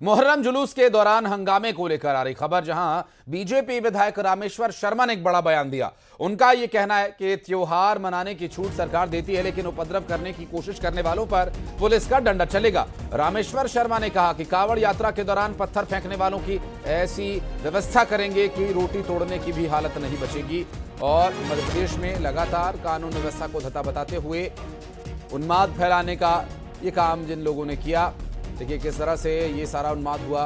मुहर्रम जुलूस के दौरान हंगामे को लेकर आ रही खबर, जहां बीजेपी विधायक रामेश्वर शर्मा ने एक बड़ा बयान दिया। उनका यह कहना है कि त्योहार मनाने की छूट सरकार देती है, लेकिन उपद्रव करने की कोशिश करने वालों पर पुलिस का डंडा चलेगा। रामेश्वर शर्मा ने कहा कि कांवड़ यात्रा के दौरान पत्थर फेंकने वालों की ऐसी व्यवस्था करेंगे कि रोटी तोड़ने की भी हालत नहीं बचेगी। और मध्य प्रदेश में लगातार कानून व्यवस्था को धता बताते हुए उन्माद फैलाने का ये काम जिन लोगों ने किया, देखिए किस तरह से ये सारा उन्माद हुआ।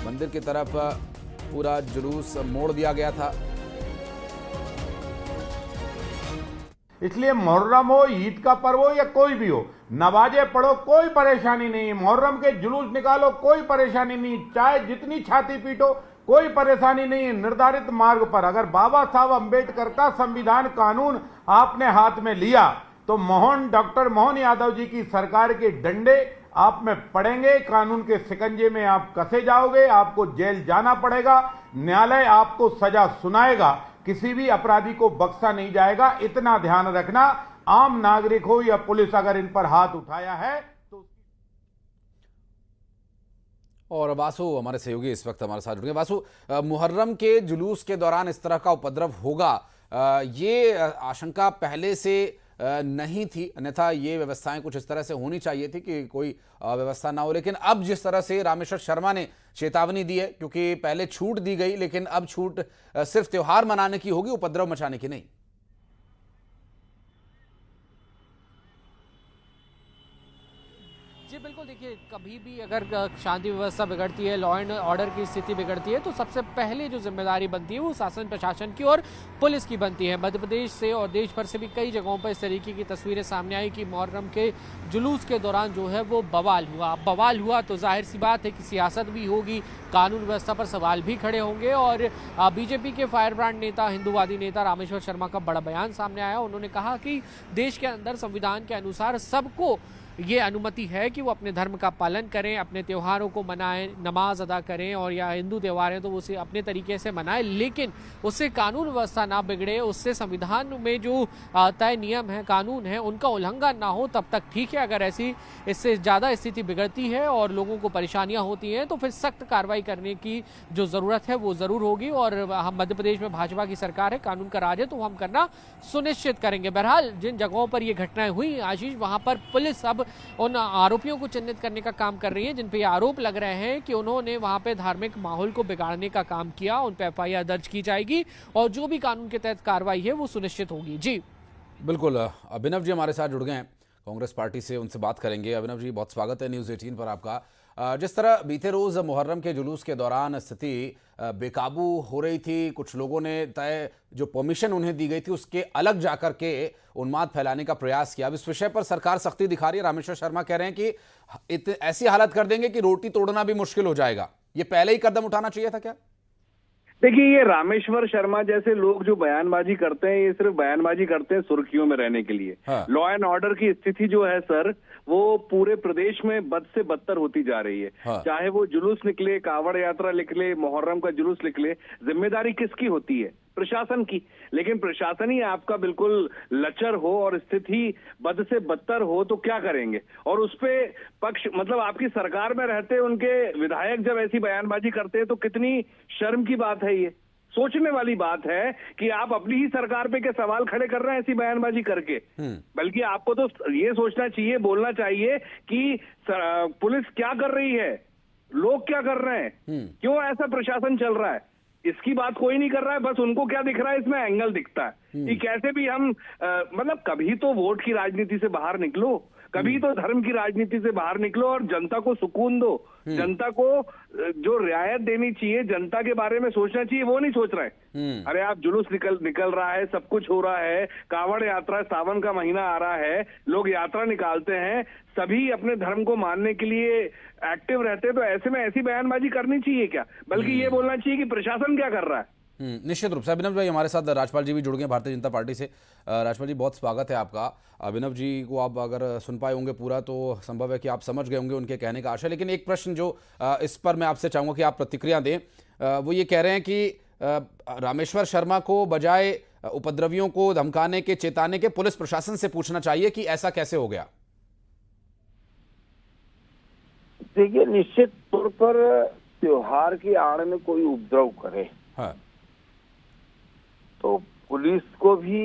मंदिर की तरफ पूरा जुलूस मोड़ दिया गया था। इसलिए मुहर्रम हो, ईद का पर्व हो या कोई भी हो, नमाजें पढ़ो, कोई परेशानी नहीं। मुहर्रम के जुलूस निकालो, कोई परेशानी नहीं। चाहे जितनी छाती पीटो, कोई परेशानी नहीं है। निर्धारित मार्ग पर अगर बाबा साहब अंबेडकर का संविधान कानून आपने हाथ में लिया तो डॉक्टर मोहन यादव जी की सरकार के डंडे आप में पड़ेंगे। कानून के शिकंजे में आप कसे जाओगे, आपको जेल जाना पड़ेगा, न्यायालय आपको सजा सुनाएगा, किसी भी अपराधी को बख्शा नहीं जाएगा। इतना ध्यान रखना। आम नागरिक हो या पुलिस अगर इन पर हाथ उठाया है तो। और वासु हमारे सहयोगी इस वक्त हमारे साथ जुड़ गए। वासु, मुहर्रम के जुलूस के दौरान इस तरह का उपद्रव होगा, ये आशंका पहले से नहीं थी, अन्यथा ये व्यवस्थाएं कुछ इस तरह से होनी चाहिए थी कि कोई व्यवस्था ना हो। लेकिन अब जिस तरह से रामेश्वर शर्मा ने चेतावनी दी है, क्योंकि पहले छूट दी गई, लेकिन अब छूट सिर्फ त्योहार मनाने की होगी, उपद्रव मचाने की नहीं। जी बिल्कुल, देखिए कभी भी अगर शांति व्यवस्था बिगड़ती है, लॉ एंड ऑर्डर की स्थिति बिगड़ती है, तो सबसे पहले जो जिम्मेदारी बनती है वो शासन प्रशासन की और पुलिस की बनती है। मध्य प्रदेश से और देश भर से भी कई जगहों पर इस तरीके की तस्वीरें सामने आई कि मुहर्रम के जुलूस के दौरान जो है वो बवाल हुआ तो जाहिर सी बात है कि सियासत भी होगी, कानून व्यवस्था पर सवाल भी खड़े होंगे। और बीजेपी के फायर ब्रांड नेता, हिंदूवादी नेता रामेश्वर शर्मा का बड़ा बयान सामने आया। उन्होंने कहा कि देश के अंदर संविधान के अनुसार सबको ये अनुमति है कि वो अपने धर्म का पालन करें, अपने त्योहारों को मनाएं, नमाज अदा करें, और या हिंदू त्यौहार है तो उसे अपने तरीके से मनाएं, लेकिन उससे कानून व्यवस्था ना बिगड़े, उससे संविधान में जो तय नियम है, कानून है, उनका उल्लंघन ना हो, तब तक ठीक है। अगर ऐसी इससे ज़्यादा स्थिति बिगड़ती है और लोगों को परेशानियां होती हैं तो फिर सख्त कार्रवाई करने की जो ज़रूरत है वो ज़रूर होगी। और हम मध्य प्रदेश में भाजपा की सरकार है, कानून का राज है, तो हम करना सुनिश्चित करेंगे। बहरहाल जिन जगहों पर ये घटनाएं हुई आशीष, वहाँ पर पुलिस अब उन आरोपियों को चिन्हित करने का काम कर रही है जिन पे आरोप लग रहे हैं कि उन्होंने वहां पे धार्मिक माहौल को बिगाड़ने का काम किया। उन पे एफआईआर दर्ज की जाएगी और जो भी कानून के तहत कार्रवाई है वो सुनिश्चित होगी। जी बिल्कुल, अभिनव जी हमारे साथ जुड़ गए हैं कांग्रेस पार्टी से, उनसे बात करेंगे। अभिनव जी, बहुत स्वागत है न्यूज़ 18 पर आपका। जिस तरह बीते रोज मुहर्रम के जुलूस के दौरान स्थिति बेकाबू हो रही थी, कुछ लोगों ने तय जो परमिशन उन्हें दी गई थी उसके अलग जाकर के उन्माद फैलाने का प्रयास किया। अब इस विषय पर सरकार सख्ती दिखा रही है। रामेश्वर शर्मा कह रहे हैं कि ऐसी हालत कर देंगे कि रोटी तोड़ना भी मुश्किल हो जाएगा। ये पहले ही कदम उठाना चाहिए था क्या? देखिए, ये रामेश्वर शर्मा जैसे लोग जो बयानबाजी करते हैं, ये सिर्फ बयानबाजी करते हैं सुर्खियों में रहने के लिए। हाँ। लॉ एंड ऑर्डर की स्थिति जो है सर, वो पूरे प्रदेश में बद से बदतर होती जा रही है। हाँ। चाहे वो जुलूस निकले, कांवड़ यात्रा निकले, मुहर्रम का जुलूस निकले, जिम्मेदारी किसकी होती है? प्रशासन की। लेकिन प्रशासन ही आपका बिल्कुल लचर हो और स्थिति बद से बदतर हो तो क्या करेंगे? और उसपे पक्ष, मतलब आपकी सरकार में रहते उनके विधायक जब ऐसी बयानबाजी करते हैं तो कितनी शर्म की बात है। ये सोचने वाली बात है कि आप अपनी ही सरकार पे के सवाल खड़े कर रहे हैं ऐसी बयानबाजी करके। बल्कि आपको तो ये सोचना चाहिए, बोलना चाहिए कि पुलिस क्या कर रही है, लोग क्या कर रहे हैं, क्यों ऐसा प्रशासन चल रहा है, इसकी बात कोई नहीं कर रहा है। बस उनको क्या दिख रहा है, इसमें एंगल दिखता है कि कैसे भी हम मतलब कभी तो वोट की राजनीति से बाहर निकलो, कभी तो धर्म की राजनीति से बाहर निकलो और जनता को सुकून दो, जनता को जो रियायत देनी चाहिए, जनता के बारे में सोचना चाहिए, वो नहीं सोच रहे। अरे आप जुलूस निकल रहा है, सब कुछ हो रहा है, कांवड़ यात्रा, सावन का महीना आ रहा है, लोग यात्रा निकालते हैं, सभी अपने धर्म को मानने के लिए एक्टिव रहते हैं, तो ऐसे में ऐसी बयानबाजी करनी चाहिए क्या? बल्कि ये बोलना चाहिए कि प्रशासन क्या कर रहा है। निश्चित रूप से। अभिनव भाई हमारे साथ राजपाल जी भी जुड़ गए भारतीय जनता पार्टी से। राजपाल जी, बहुत स्वागत है आपका। अभिनव जी को आप अगर सुन पाए होंगे पूरा तो संभव है कि आप समझ गए होंगे उनके कहने का आशय, लेकिन एक प्रश्न जो इस पर मैं आपसे चाहूँगा कि आप प्रतिक्रिया दें, वो ये कह रहे हैं कि रामेश्वर शर्मा को बजाय उपद्रवियों को धमकाने के, चेताने के, पुलिस प्रशासन से पूछना चाहिए कि ऐसा कैसे हो गया। देखिए, निश्चित तौर पर त्योहार की आड़ में कोई उपद्रव करे हाँ। तो पुलिस को भी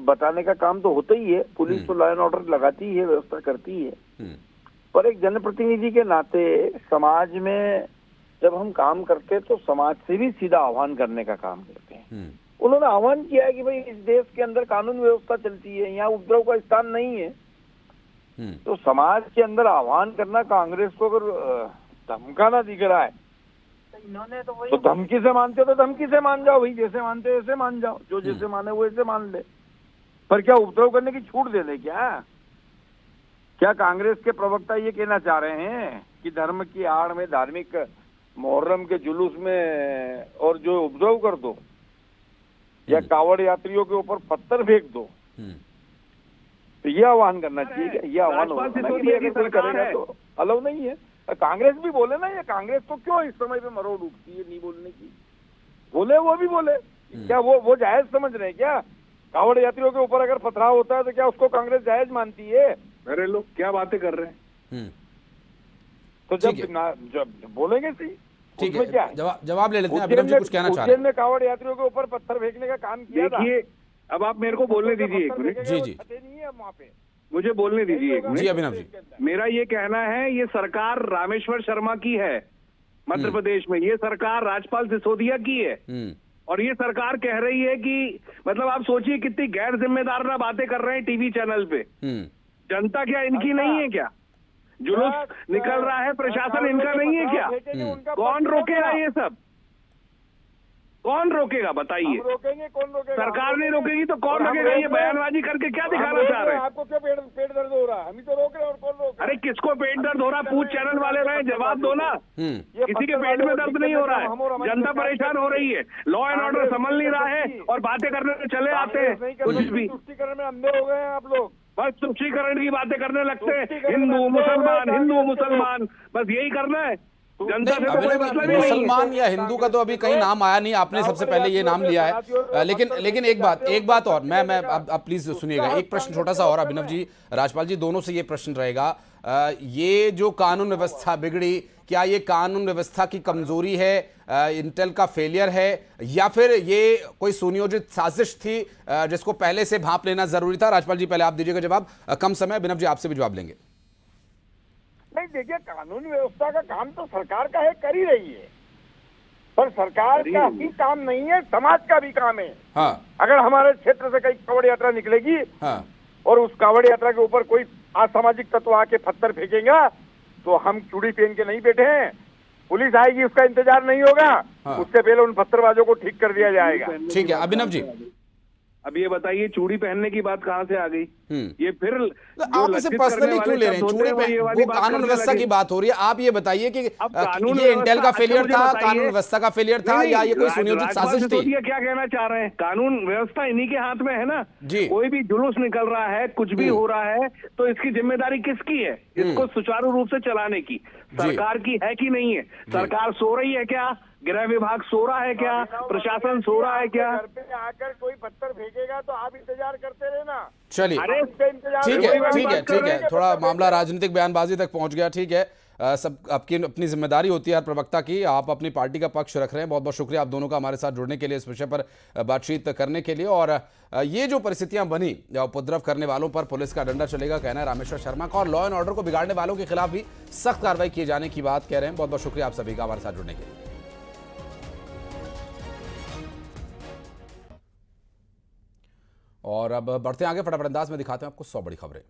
बताने का काम तो होता ही है। पुलिस तो लॉ एंड ऑर्डर लगाती है, व्यवस्था करती है। पर एक जनप्रतिनिधि के नाते समाज में जब हम काम करते हैं तो समाज से भी सीधा आह्वान करने का काम करते हैं। उन्होंने आह्वान किया है कि भाई इस देश के अंदर कानून व्यवस्था चलती है, यहाँ उपद्रव का स्थान नहीं है। तो समाज के अंदर आह्वान करना, कांग्रेस को अगर धमकाना दिख रहा है तो धमकी से मानते हो तो धमकी से मान जाओ भाई, जैसे मानते हो ऐसे मान जाओ, जो जैसे माने वो ऐसे मान ले। पर क्या उपद्रव करने की छूट दे दे? क्या कांग्रेस के प्रवक्ता ये कहना चाह रहे हैं कि धर्म की आड़ में धार्मिक मुहर्रम के जुलूस में और जो उपद्रव कर दो या कावड़ यात्रियों के ऊपर पत्थर फेंक दो? तो ये आह्वान करना चाहिए क्या? ये आह्वान होगा ना कि अगर कोई करेगा तो अलाउ नहीं है। कांग्रेस भी बोले ना, ये कांग्रेस को क्यों इस समय पे मरोड़ उठती है नहीं बोलने की? बोले, वो भी बोले। क्या वो जायज समझ रहे हैं क्या? कावड़ यात्रियों के ऊपर अगर पथराव होता है तो क्या उसको कांग्रेस जायज मानती है? अरे लोग क्या बातें कर रहे हैं। तो जब बोलेंगे सही, ठीक उसमें क्या है, है? जवाब ले लेते हैं। अभिनव जी कुछ कहना चाह रहे उज्जैन में कावड़ यात्रियों के ऊपर पत्थर फेंकने का काम किया था। देखिए, अब आप मेरे को बोलने दीजिए एक मिनट। जी जी, नहीं है वहाँ पे। मुझे बोलने दीजिए एक जी मिनट। अभिनव जी। मेरा ये कहना है, ये सरकार रामेश्वर शर्मा की है मध्य प्रदेश में, ये सरकार राजपाल सिसोदिया की है। और ये सरकार कह रही है कि मतलब आप सोचिए कितनी गैर जिम्मेदाराना बातें कर रहे हैं टीवी चैनल पे। जनता क्या इनकी नहीं है क्या? जुलूस निकल रहा है, प्रशासन इनका नहीं है क्या? कौन रोकेगा ये सब? कौन रोकेगा बताइए? रोकेंगे, कौन रोकेगा? सरकार नहीं रोकेगी तो कौन रोकेगा? ये बयानबाजी करके क्या दिखाना चाह रहे हैं? आपको क्यों पेट दर्द हो रहा है? हम ही तो रोक रहे हैं, और कौन रोक रहा है? अरे किसको पेट दर्द हो रहा है? पूछ चैनल वाले रहे, जवाब दो ना। किसी के पेट में दर्द नहीं हो रहा है, जनता परेशान हो रही है, लॉ एंड ऑर्डर संभल नहीं रहा है और बातें करने में चले आते हैं कुछ भी। तुष्टीकरण में अंधे हो गए हैं आप लोग। बस तुष्टीकरण की बातें करने लगते हैं, हिंदू मुसलमान, बस यही करना है। जनता से तो कोई मतलब ही नहीं है। मुसलमान या हिंदू का तो अभी कहीं नाम आया नहीं, आपने सबसे पहले ये नाम लिया है। लेकिन एक बात और, मैं अब प्लीज सुनिएगा, एक प्रश्न छोटा सा और अभिनव जी, राजपाल जी, दोनों से ये प्रश्न रहेगा। ये जो कानून व्यवस्था बिगड़ी, क्या ये कानून व्यवस्था की कमजोरी है, इंटेल का फेलियर है, या फिर ये कोई सुनियोजित साजिश थी जिसको पहले से भांप लेना जरूरी था? राजपाल जी पहले आप दीजिएगा जवाब, कम समय, अभिनव जी आपसे भी जवाब लेंगे। नहीं, देखिए, कानून व्यवस्था का काम तो सरकार का है, कर ही रही है, पर सरकार का ही काम नहीं है, समाज का भी काम है। हाँ। अगर हमारे क्षेत्र से कहीं कावड़ यात्रा निकलेगी, हाँ। और उस कावड़ यात्रा के ऊपर कोई असामाजिक तत्व आके पत्थर फेंकेगा तो हम चूड़ी पहन के नहीं बैठे हैं, पुलिस आएगी, उसका इंतजार नहीं होगा। हाँ। उससे पहले उन पत्थरबाजों को ठीक कर दिया जाएगा। ठीक है अभिनव जी, अब ये बताइए, चूड़ी पहनने की बात कहाँ से आ गई? ये फिर आप इसे पर्सनली क्यों ले रहे हैं? चूड़ी पे वो कानून व्यवस्था की बात हो रही है, आप ये बताइए कि ये इंटेल का फेलियर था, कानून व्यवस्था का फेलियर था, या ये कोई सुनियोजित साजिश थी? क्या कहना चाह रहे हैं? कानून व्यवस्था इन्हीं के हाथ में है ना जी। कोई भी जुलूस निकल रहा है, कुछ भी हो रहा है, तो इसकी जिम्मेदारी किसकी है? इसको सुचारू रूप से चलाने की सरकार की है कि नहीं है? सरकार सो रही है क्या? गृह विभाग सो रहा है क्या? प्रशासन सो रहा है क्या? घर पे आकर कोई पत्थर फेंकेगा तो आप इंतजार करते रहना। चलिए ठीक है, थोड़ा मामला राजनीतिक बयानबाजी तक पहुंच गया। ठीक है, सब आपकी अपनी जिम्मेदारी होती है हर प्रवक्ता की, आप अपनी पार्टी का पक्ष रख रहे हैं। बहुत बहुत शुक्रिया आप दोनों का हमारे साथ जुड़ने के लिए, इस विषय पर बातचीत करने के लिए। और ये जो परिस्थितियां बनी, उपद्रव करने वालों पर पुलिस का डंडा चलेगा, कहना है रामेश्वर शर्मा का, और लॉ एंड ऑर्डर को बिगाड़ने वालों के खिलाफ भी सख्त कार्रवाई किए जाने की बात कह रहे हैं। बहुत बहुत शुक्रिया आप सभी का हमारे साथ जुड़ने के लिए। और अब बढ़ते हैं आगे, फटाफट अंदाज में दिखाते हैं आपको 100 बड़ी खबरें।